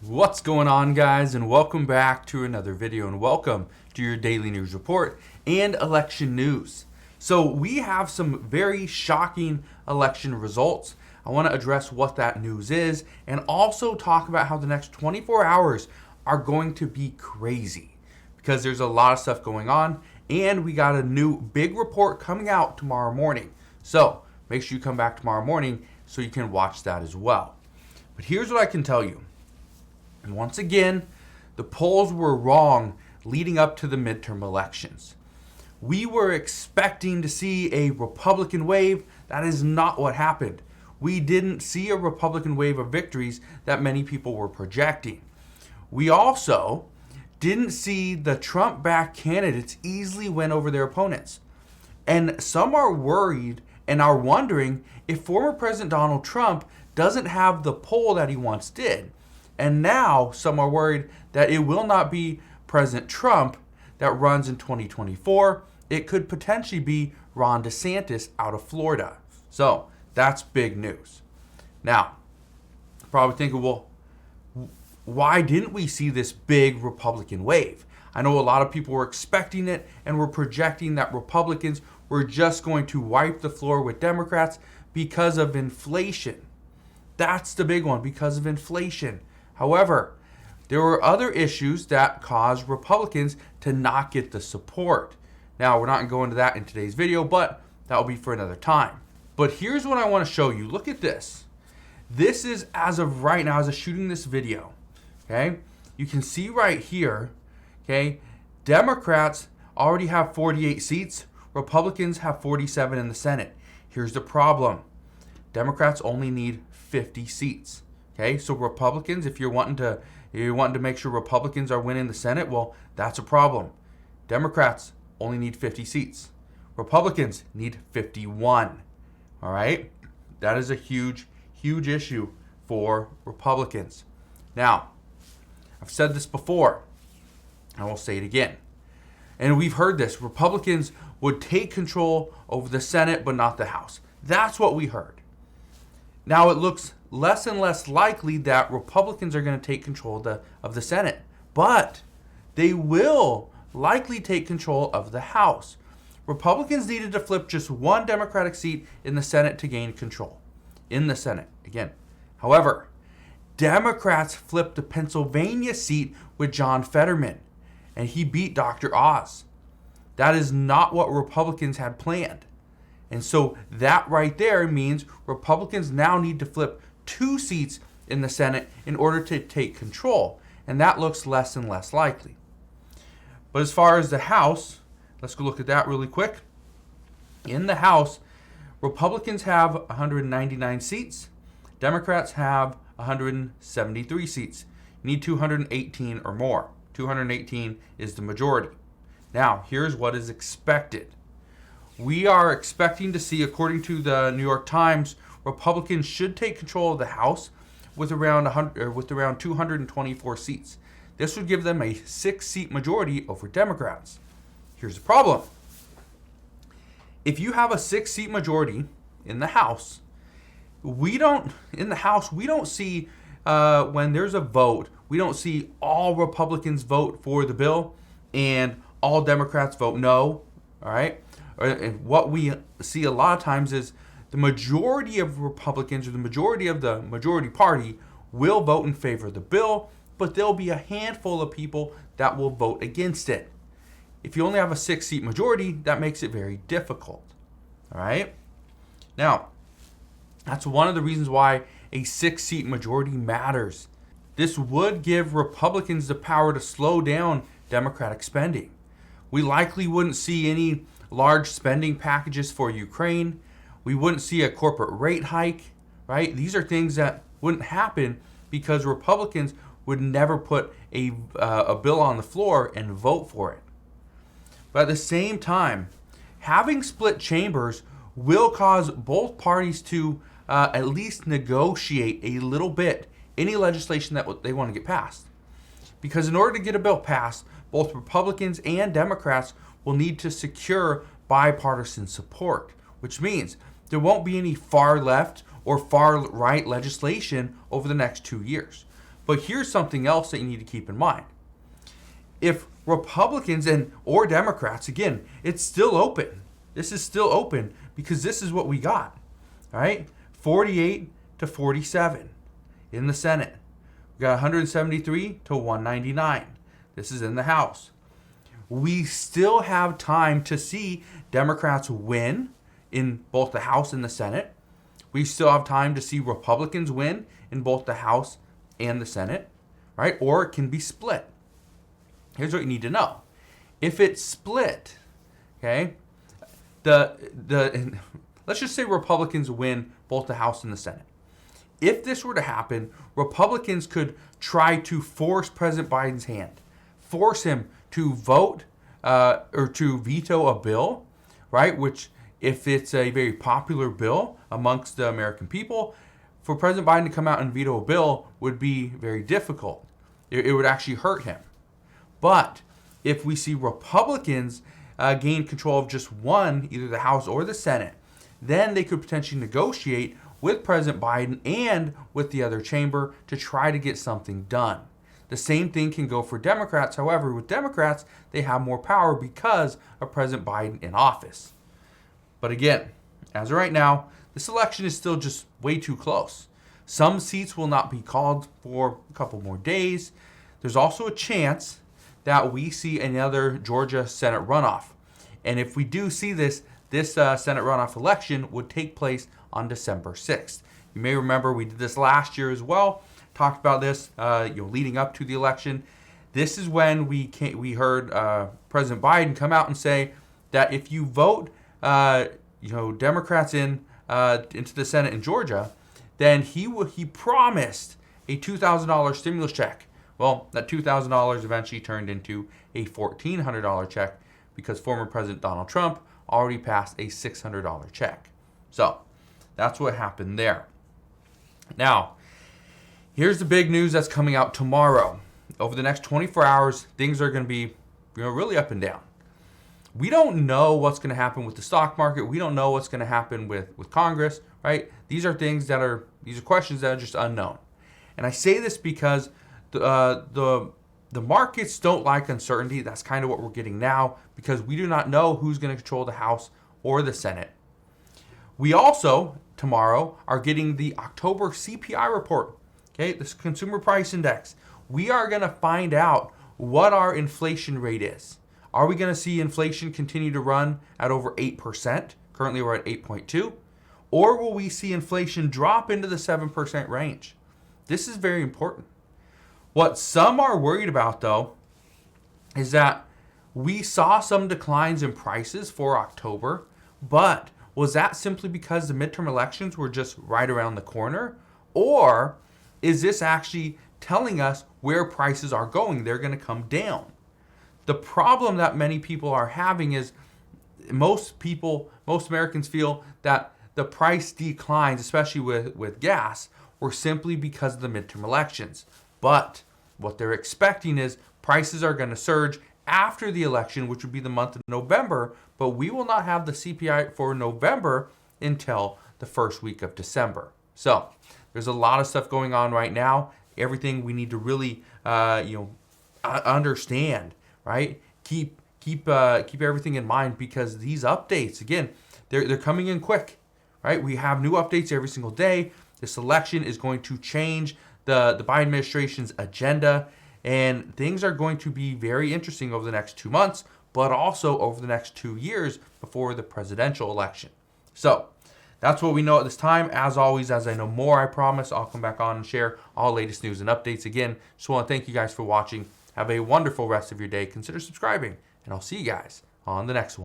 What's going on, guys, and welcome back to another video, and welcome to your daily news report and election news. So we have some very shocking election results. I want to address what that news is and also talk about how the next 24 hours are going to be crazy because there's a lot of stuff going on, and we got a new big report coming out tomorrow morning. So make sure you come back tomorrow morning so you can watch that as well. But here's what I can tell you. And once again, the polls were wrong leading up to the midterm elections. We were expecting to see a Republican wave. That is not what happened. We didn't see a Republican wave of victories that many people were projecting. We also didn't see the Trump-backed candidates easily win over their opponents. And some are worried and are wondering if former President Donald Trump doesn't have the pull that he once did. And now some are worried that it will not be President Trump that runs in 2024. It could potentially be Ron DeSantis out of Florida. So that's big news. Now, you're probably thinking, well, why didn't we see this big Republican wave? I know a lot of people were expecting it and were projecting that Republicans were just going to wipe the floor with Democrats because of inflation. That's the big one, because of inflation. However, there were other issues that caused Republicans to not get the support. Now, we're not going to go into that in today's video, but that will be for another time. But here's what I want to show you. Look at this. This is as of right now, as of shooting this video. Okay, you can see right here. Okay, Democrats already have 48 seats. Republicans have 47 in the Senate. Here's the problem. Democrats only need 50 seats. Okay, so Republicans, if you're wanting to make sure Republicans are winning the Senate, well, that's a problem. Democrats only need 50 seats. Republicans need 51. All right, that is a huge, huge issue for Republicans. Now, I've said this before, and I will say it again. And we've heard this. Republicans would take control over the Senate, but not the House. That's what we heard. Now it looks less and less likely that Republicans are going to take control of the Senate, but they will likely take control of the House. Republicans needed to flip just one Democratic seat in the Senate to gain control in the Senate again. However, Democrats flipped the Pennsylvania seat with John Fetterman, and he beat Dr. Oz. That is not what Republicans had planned. And so that right there means Republicans now need to flip 2 seats in the Senate in order to take control. And that looks less and less likely. But as far as the House, let's go look at that really quick. In the House, Republicans have 199 seats. Democrats have 173 seats. You need 218 or more. 218 is the majority. Now, here's what is expected. We are expecting to see, according to the New York Times, Republicans should take control of the House with around 224 seats. This would give them a 6-seat majority over Democrats. Here's the problem. If you have a 6-seat majority in the House, we don't see when there's a vote, we don't see all Republicans vote for the bill and all Democrats vote no. All right. And what we see a lot of times is the majority of Republicans or the majority of the majority party will vote in favor of the bill, but there'll be a handful of people that will vote against it. If you only have a 6-seat majority, that makes it very difficult. All right. Now, that's one of the reasons why a 6-seat majority matters. This would give Republicans the power to slow down Democratic spending. We likely wouldn't see any large spending packages for Ukraine. We wouldn't see a corporate rate hike, right? These are things that wouldn't happen because Republicans would never put a bill on the floor and vote for it. But at the same time, having split chambers will cause both parties to at least negotiate a little bit any legislation that they want to get passed. Because in order to get a bill passed, both Republicans and Democrats will need to secure bipartisan support, which means there won't be any far left or far right legislation over the next 2 years. But here's something else that you need to keep in mind. If Republicans or Democrats, again, it's still open. This is still open because this is what we got, all right? 48 to 47 in the Senate. We got 173 to 199. This is in the House. We still have time to see Democrats win in both the House and the Senate. We still have time to see Republicans win in both the House and the Senate, right? Or it can be split. Here's what you need to know. If it's split, okay, let's just say Republicans win both the House and the Senate. If this were to happen, Republicans could try to force President Biden's hand, force him to vote or to veto a bill, right? Which, if it's a very popular bill amongst the American people, for President Biden to come out and veto a bill would be very difficult. It would actually hurt him. But if we see Republicans gain control of just one, either the House or the Senate, then they could potentially negotiate with President Biden and with the other chamber to try to get something done. The same thing can go for Democrats. However, with Democrats, they have more power because of President Biden in office. But again, as of right now, this election is still just way too close. Some seats will not be called for a couple more days. There's also a chance that we see another Georgia Senate runoff. And if we do see this Senate runoff election would take place on December 6th. You may remember we did this last year as well, talked about this leading up to the election. This is when we heard President Biden come out and say that if you vote Democrats into the Senate in Georgia, then he promised a $2,000 stimulus check. Well, that $2,000 eventually turned into a $1,400 check because former President Donald Trump already passed a $600 check. So that's what happened there. Now, here's the big news that's coming out tomorrow. Over the next 24 hours, things are going to be really up and down. We don't know what's going to happen with the stock market. We don't know what's going to happen with Congress, right? These are questions that are just unknown. And I say this because the markets don't like uncertainty. That's kind of what we're getting now because we do not know who's going to control the House or the Senate. We also, tomorrow, are getting the October CPI report, okay, this Consumer Price Index. We are going to find out what our inflation rate is. Are we going to see inflation continue to run at over 8%? Currently, we're at 8.2. Or will we see inflation drop into the 7% range? This is very important. What some are worried about, though, is that we saw some declines in prices for October, but was that simply because the midterm elections were just right around the corner? Or is this actually telling us where prices are going? They're going to come down. The problem that many people are having is most Americans feel that the price declines, especially with gas, were simply because of the midterm elections. But what they're expecting is prices are going to surge after the election, which would be the month of November, but we will not have the CPI for November until the first week of December. So there's a lot of stuff going on right now. Everything we need to really understand, right? Keep everything in mind because these updates, again, they're coming in quick, right? We have new updates every single day. This election is going to change the Biden administration's agenda, and things are going to be very interesting over the next 2 months, but also over the next 2 years before the presidential election. So that's what we know at this time. As always, as I know more, I promise I'll come back on and share all latest news and updates. Again, just want to thank you guys for watching. Have a wonderful rest of your day. Consider subscribing, and I'll see you guys on the next one.